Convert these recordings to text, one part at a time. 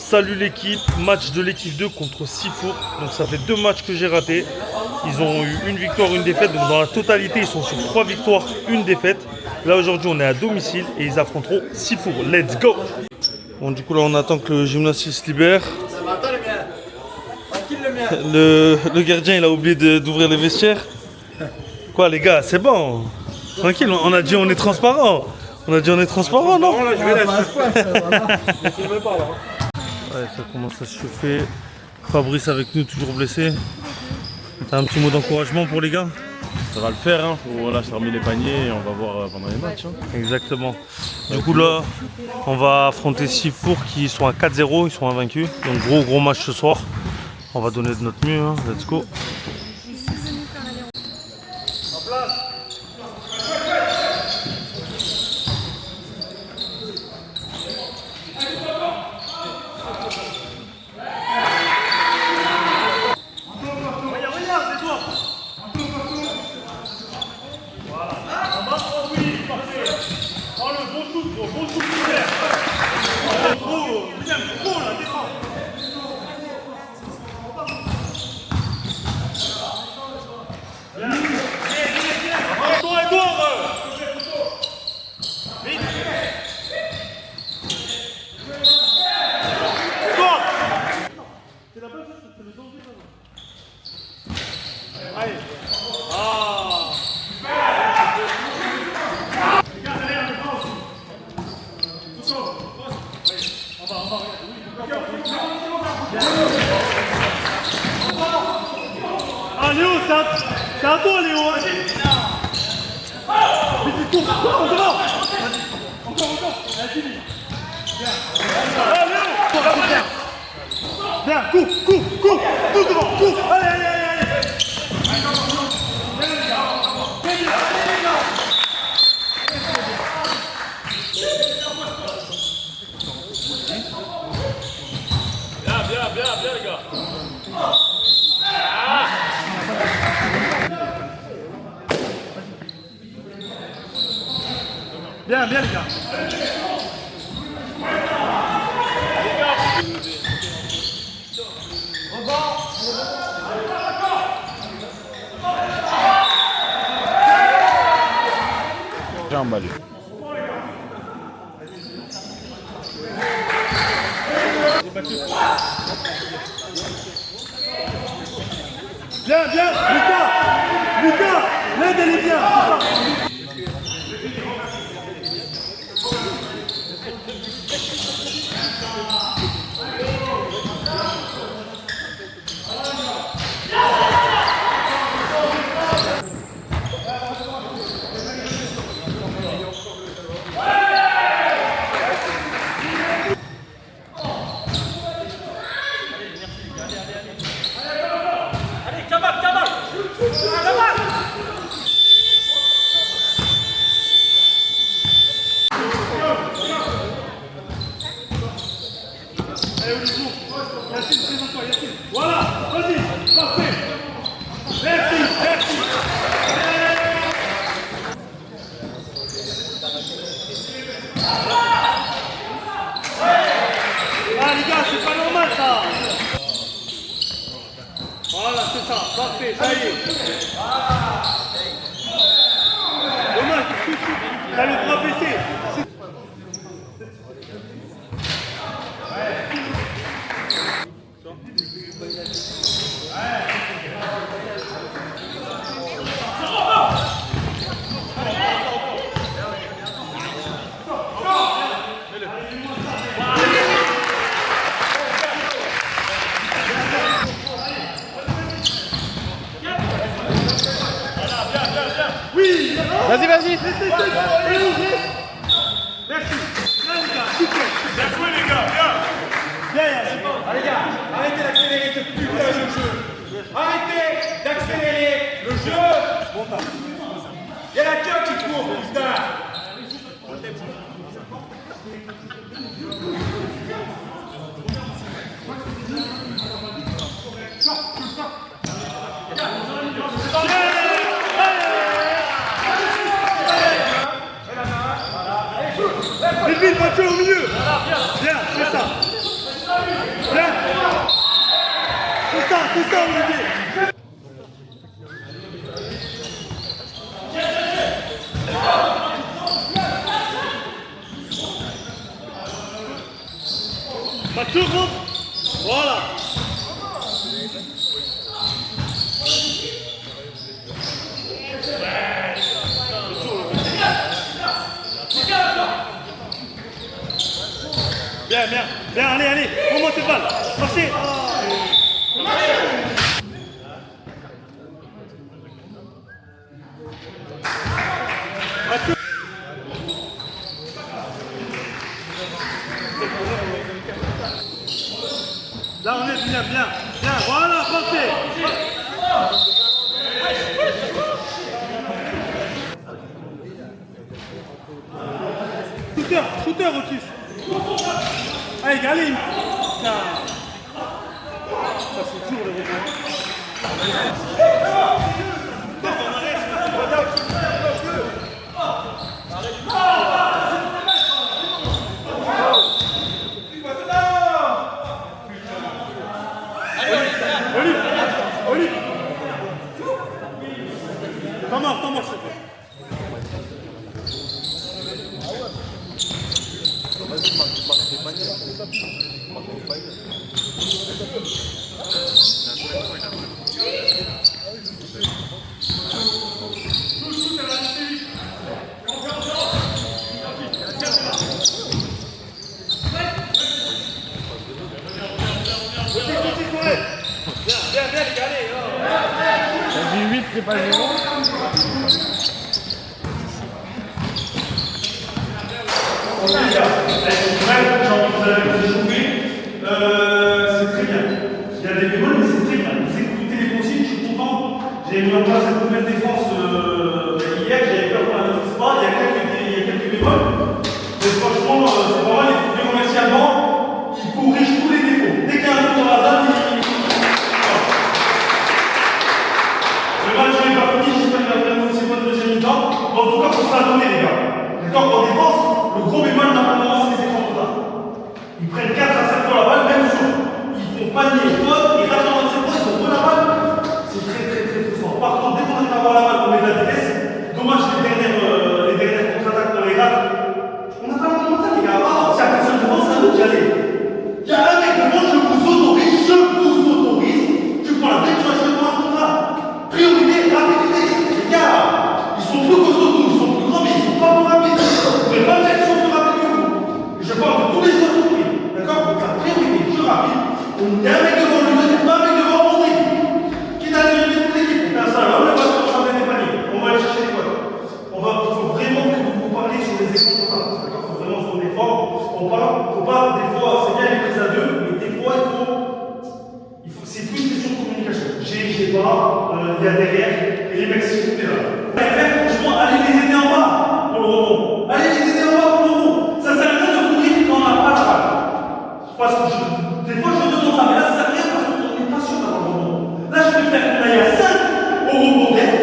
Salut l'équipe, match de l'équipe 2 contre Sifour. Donc ça fait 2 matchs que j'ai ratés. Ils ont eu une victoire, une défaite. Donc dans la totalité, ils sont sur 3 victoires, une défaite. Là aujourd'hui, on est à domicile et ils affronteront Sifour. Let's go! Bon, du coup là, on attend que le gymnastique se libère. Le gardien, il a oublié d'ouvrir les vestiaires. Quoi les gars, c'est bon. Tranquille, on a dit on est transparent. On a dit on est transparent, non? Là, je vais là. Ouais, ça commence à se chauffer. Fabrice avec nous, toujours blessé. T'as un petit mot d'encouragement pour les gars? Ça va le faire, hein. Faut voilà, fermer les paniers et on va voir pendant les matchs. Hein. Exactement. Du coup là, on va affronter Sifour qui sont à 4-0, ils sont invaincus. Donc gros match ce soir. On va donner de notre mieux, hein. Let's go. Ah Léo, c'est à toi Léo. Encore. Bien, cours devant, cours. Allez. Bien les gars. Bien les gars. J'ai emballé. Bien, Lucas, l'aide elle est bien. Voilà, vas-y, parfait. Merci. Ah les gars, c'est pas normal ça. Voilà, c'est ça, parfait, ça y est. Dommage, t'as le bras baissé. Oui. Vas-y. Merci. Bien joué les gars, bien. Allez les gars, arrêtez d'accélérer ce putain de jeu. Arrêtez d'accélérer le jeu. Il y a la queue qui court, putain. Vite, voiture au milieu. Bien, c'est ça. c'est ça, Olivier. Mathieu, rentre. Voilà. Bien, bien, bien, allez, allez, prends-moi cette balle, marchez. Là, on est bien, bien, bien, voilà, parfait. Shooter, shooter, Otis. Allez, allez. Ça, c'est dur, les rebonds. Olive, Olive. T'en mort, s'il te plaît. On dit 8, c'est pas 0. C'est très bien. Il y a des bémols, mais c'est très bien. Vous écoutez les consignes, je suis content. J'ai mis en place cette nouvelle défense hier, j'avais peur qu'on la maîtrise pas. Il y a quelques bémols. Mais franchement, c'est pas mal. Il faut dire commercialement, il corrige tous les défauts. Dès qu'il y a un truc dans la zone, le match n'est pas fini, j'espère qu'il va faire une aussi bonne deuxième mi-temps. Mais en tout cas, il faut se la donner, les gars. D'accord, en défense, le gros bémol, normalement, c'est les écrans de retard. Ils prennent 4 à 7 fois la balle, même sur. Ils font panier, faute, ils ratent dans cette fois, ils ont pas la balle. C'est très frustrant. Par contre, dès qu'on arrive à avoir la balle, on met de la vitesse. Dommage les dernières contre-attaques, on les rate. On n'a pas la commentaire, les gars. Ah, si y a personne devant, c'est à nous d'y aller. Il y a un mec devant, je vous autorise. Tu prends la tête, tu vas jouer devant un contrat. Priorité, rapidité. Les gars, ils sont plus costauds que nous, ils sont plus grands, mais ils sont pas plus rapides. Vous ne pouvez pas me dire qu'ils sont plus rapides que vous. Je parle de tous les joueurs compris. D'accord? Donc la priorité, jeu rapide. On est un mec devant lui, on n'est pas un mec devant mon équipe. Qui n'a jamais mis toute l'équipe? Faire ça, là, on va commencer à des paniers. On va aller chercher les points. Il faut vraiment que vous parliez sur les écrans de retard. D'accord? Il faut vraiment se donner fort. On parle, il ne faut pas, des fois, c'est bien les prises à deux, mais des fois, c'est plus une question de communication. J'ai pas, il y a derrière, et les mecs, s'ils vous plaît là. Franchement, allez les aider en bas pour le rebond. Allez les aider en bas pour le rebond. Ça sert à rien de courir quand on n'a pas la balle. Parce que des fois, je demande ça, mais là, ça sert à rien parce qu'on n'est pas sûr d'avoir le rebond. Là, je préfère qu'on aille à 5 au rebond net,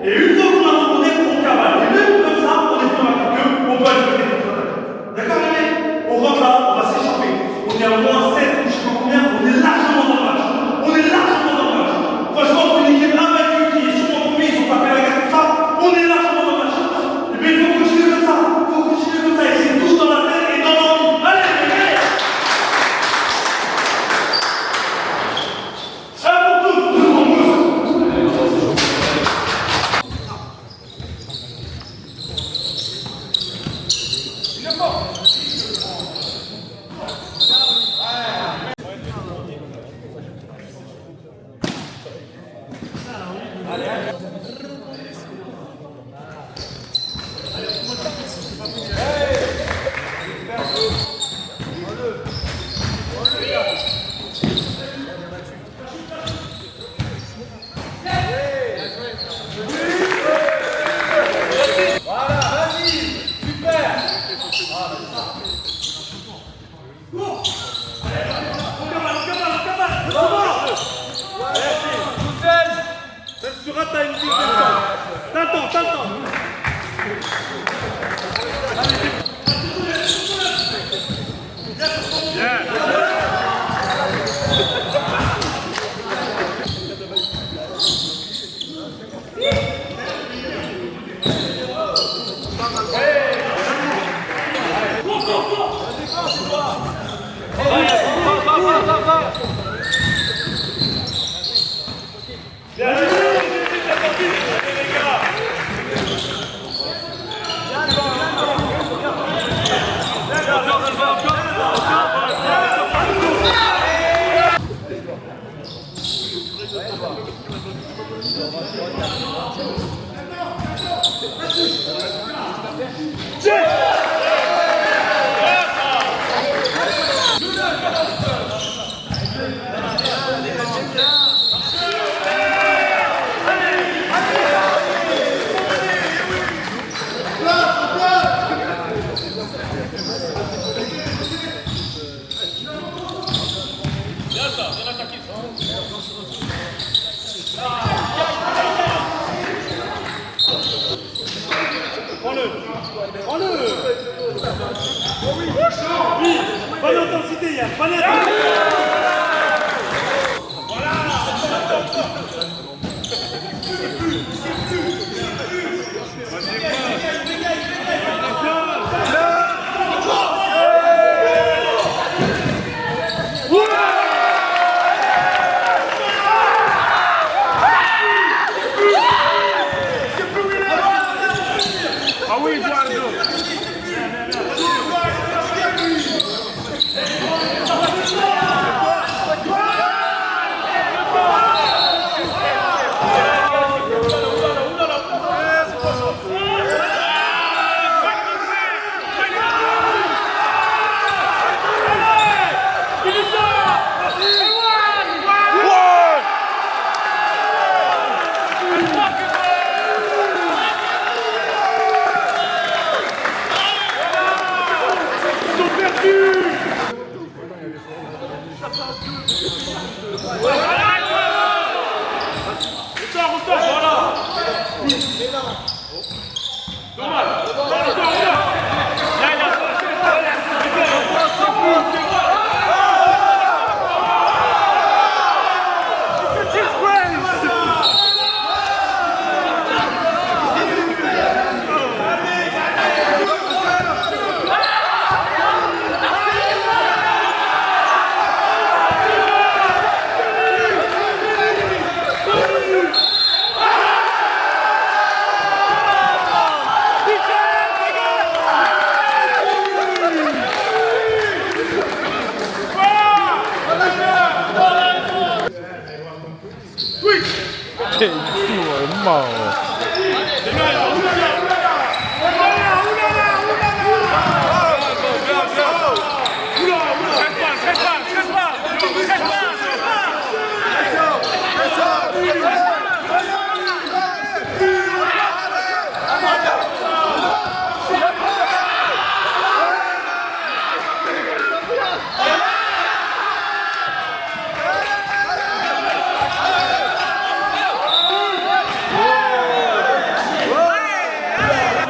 et une fois qu'on a le rebond net, on cavale. Et même comme ça, on est plus rapide qu'eux, on peut aller faire des contre-attaques. D'accord, les mecs? On rentre là, on va s'échapper. On est à moins 7 ou je sais pas combien, on est largement dans le match. On est largement dans le match. Franchement, pour une équipe invaincue qui est sûrement premier, ils ont pas fait la guerre tout ça, on est largement dans le match. Mais il faut continuer comme ça. Il faut continuer comme ça. Et c'est tout dans la tête et dans l'envie. Allez, les gars! Un pour tous, deux pour tous. Même si tu rates, t'as une petite temps. T'as le temps, t'as le temps. Bien. Pas d'intensité, Yann, pas d'intensité. Ah oui, Eduardo.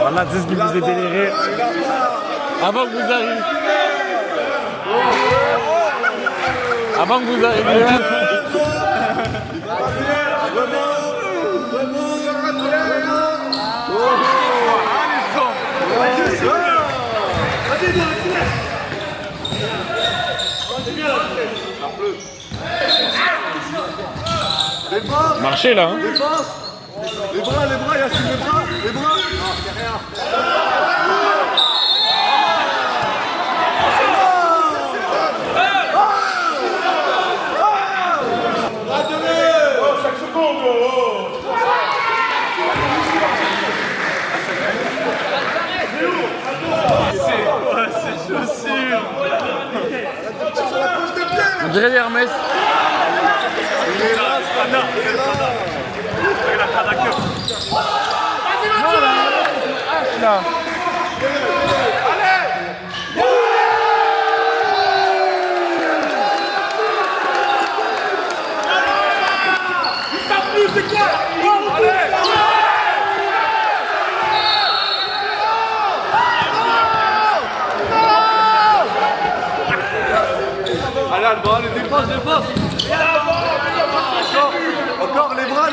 Voilà, c'est ce qui vous est déliré. Avant que vous arriviez. Avant que vous arriviez. Marchez là. Hein. Les bras, Yacine, les bras. On dirait des Hermès. Là. Allez, bon, allez, défense. Encore les bras.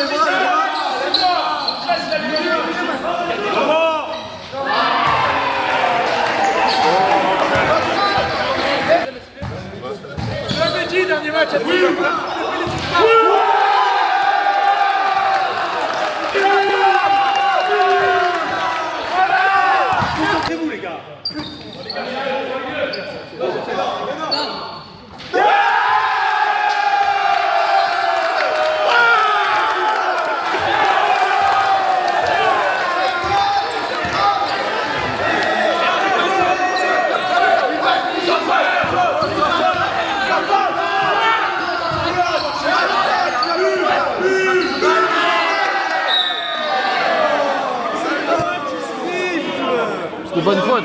Je l'avais dit, dernier du match. Concentrez-vous les gars. De bonne faute.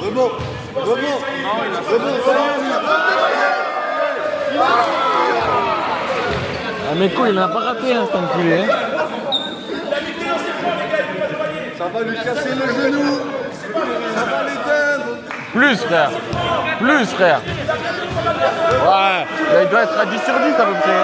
Rebond. Ah mais cool, il n'a pas raté hein, cet enculé. Hein. Ça va lui casser le genou. Ça va l'éteindre. Plus frère. Plus frère. Ouais. Là, il doit être à 10 sur 10 à peu près.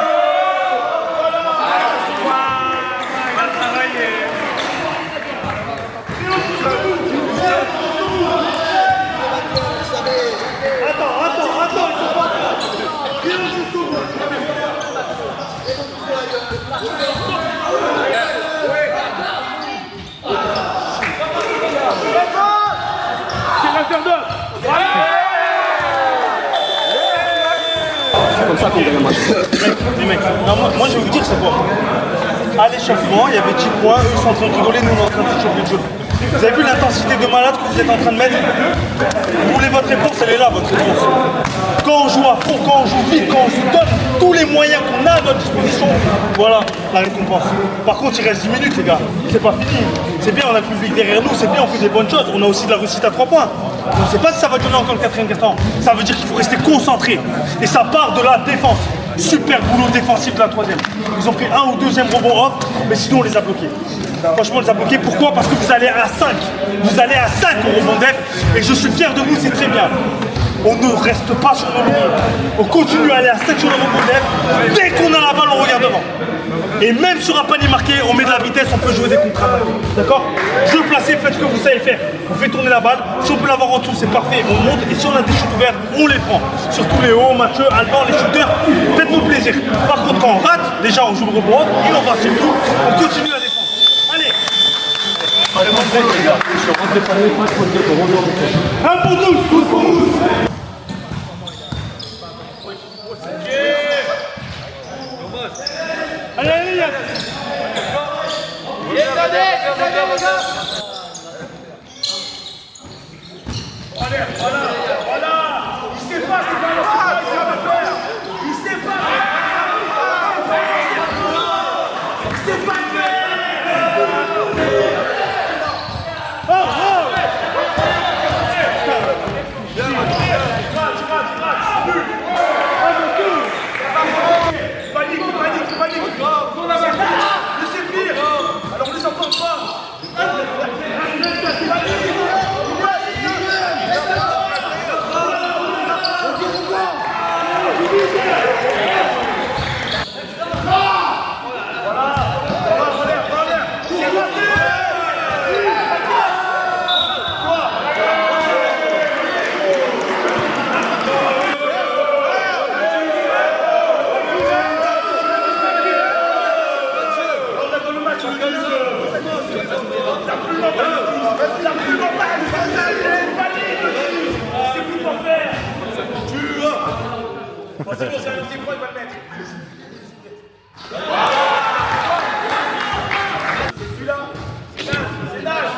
C'est comme ça qu'on gagne un match. Les mecs, non, moi je vais vous dire c'est quoi. À l'échauffement, il y avait 10 points, eux ils sont en train de rigoler, nous on est en train de s'échauffer le jeu. Vous avez vu l'intensité de malade que vous êtes en train de mettre? Vous voulez votre réponse, elle est là votre réponse. Quand on joue à fond, quand on joue vite, quand on se donne tous les moyens qu'on a à notre disposition, voilà la récompense. Par contre il reste 10 minutes les gars, c'est pas fini. C'est bien, on a le public derrière nous, c'est bien, on fait des bonnes choses, on a aussi de la réussite à 3 points. On ne sait pas si ça va donner encore le 4e quart-temps. Ça veut dire qu'il faut rester concentré. Et ça part de la défense. Super boulot défensif de la 3e. Ils ont pris 1 ou 2e rebond off, mais sinon on les a bloqués. Franchement on les a bloqués. Pourquoi? Parce que vous allez à 5. Vous allez à 5 au rebond def. Et je suis fier de vous, c'est très bien. On ne reste pas sur nos lignes. On continue à aller à 5 sur le rebond def. Dès qu'on a la balle, on regarde devant. Et même sur un panier marqué, on met de la vitesse, on peut jouer des contre-attaques. D'accord? Jeu placé, faites ce que vous savez faire. On fait tourner la balle. Si on peut l'avoir en dessous, c'est parfait. On monte. Et si on a des shoots ouverts, on les prend. Surtout les hauts, Mathieu, Alban, les shooters. Faites-vous plaisir. Par contre, quand on rate, déjà on joue le rebond et on va sur tout. On continue à défendre. Allez! Un pour tous pour tous. Allez, allez, allez. Voilà. Il sait pas, c'est pas le faire. Il sait pas. Il sait pas faire. Panique. On a marqué. Mais c'est pire. Alors on les entend pas. C'est bon, c'est un petit point, il va le mettre. C'est celui-là. C'est l'âge.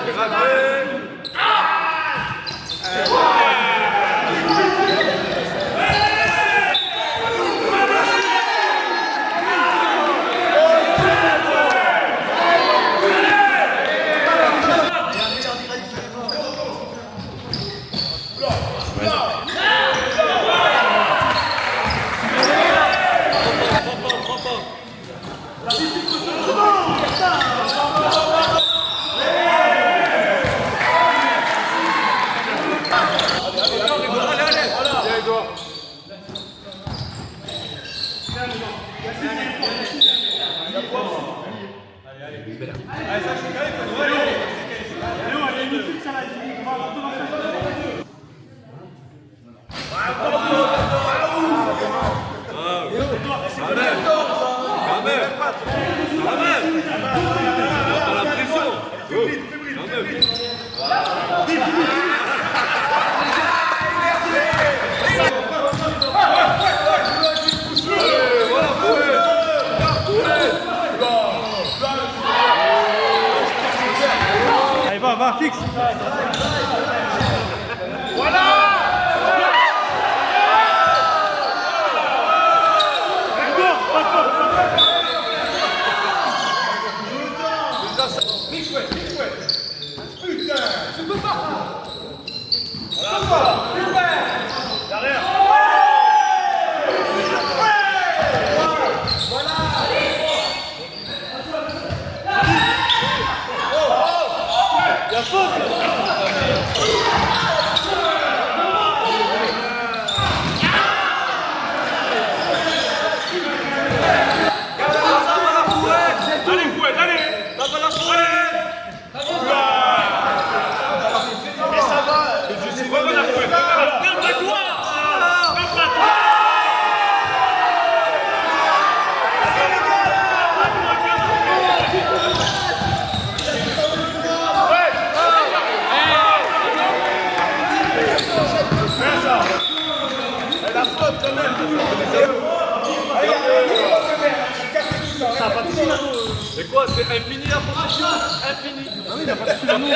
C'est quoi? C'est infini la possession? Infini. Ah oui, il n'a pas touché le nous.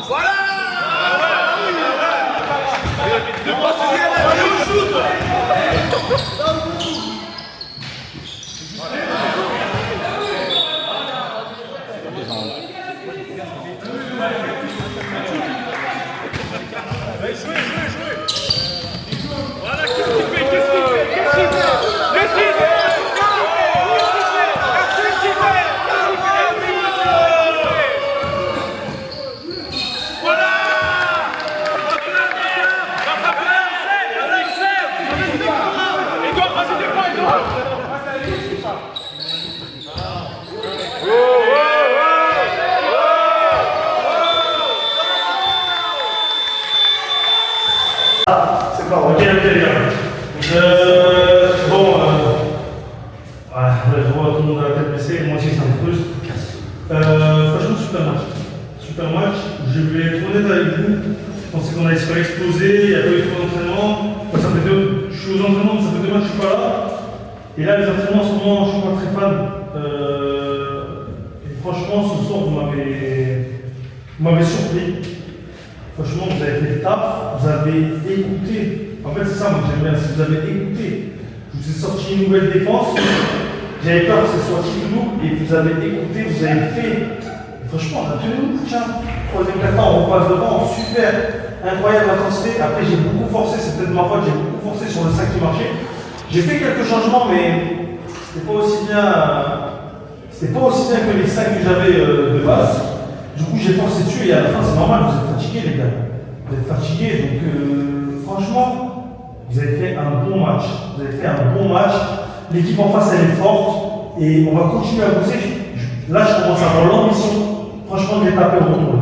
Voilà. C'est pas ok, les gars. Je vois tout le monde à la tête baissée, moi aussi ça me frustre. Franchement, super match. Super match. Je vais être honnête avec vous. Je pensais qu'on allait se faire exploser, il n'y a pas eu trop d'entraînement. Je suis aux entraînements, ça fait 2 matchs que je suis pas là. Et là, les entraînements en ce moment, je suis pas très fan. Et franchement, ce soir, vous m'avez surpris. Franchement, vous avez fait le taf, vous avez écouté. En fait, c'est ça, moi j'aime bien, c'est que vous avez écouté. Je vous ai sorti une nouvelle défense. J'avais peur que ce soit Chiglou et vous avez écouté, vous avez fait. Et franchement, on a tenu le coup, tiens. 3e quart-temps, on repasse devant, super. Incroyable intensité. Après, j'ai beaucoup forcé, c'est peut-être ma faute, j'ai beaucoup forcé sur le 5 qui marchait. J'ai fait quelques changements, mais c'était pas aussi bien que les 5 que j'avais de base. Du coup, j'ai forcé dessus et à la fin, c'est normal, vous êtes fatigués, les gars. Vous êtes fatigués, donc franchement, vous avez fait un bon match. Vous avez fait un bon match. L'équipe en face, elle est forte et on va continuer à bosser. Là, je commence à avoir l'ambition, franchement, de les taper au retour.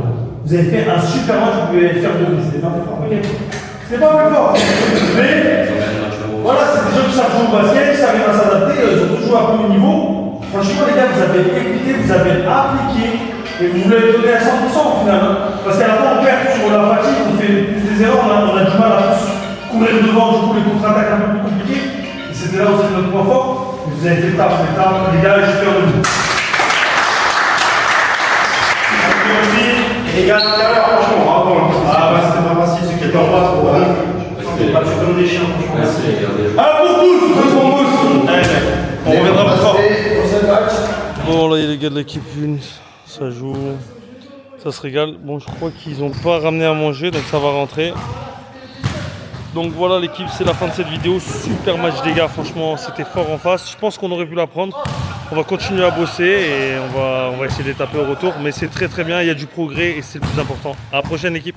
Vous avez fait un super match, vous pouvez faire 2 C'était pas plus fort. C'était pas plus fort. Mais voilà, c'est des gens qui savent jouer au basket, qui savent bien s'adapter, ils ont toujours un peu au niveau. Franchement, les gars, vous avez écouté, vous avez appliqué. Et vous voulez donner à 100% au final. Hein. Parce qu'à la fin, on perd sur la fatigue, on fait plus des erreurs, on a du mal à courir devant, du coup, les contre-attaques un peu plus compliquées. Et c'était là où c'est notre point fort. Et vous avez fait le taf, les gars, je suis fier de vous. Les gars, tout à l'heure, franchement, bravo. Ah, bah, c'était pas facile, ce qui était en bas, trop bon. C'était pas tu comme des chiens, franchement. Merci. Ah, pour tous, on bosse. On reviendra plus fort. Bon, là, il y a les gars de l'équipe 1. Ça joue, ça se régale. Bon, je crois qu'ils n'ont pas ramené à manger, donc ça va rentrer. Donc voilà l'équipe, c'est la fin de cette vidéo. Super match des gars, franchement, c'était fort en face. Je pense qu'on aurait pu la prendre. On va continuer à bosser et on va essayer de les taper au retour. Mais c'est très très bien, il y a du progrès et c'est le plus important. À la prochaine équipe.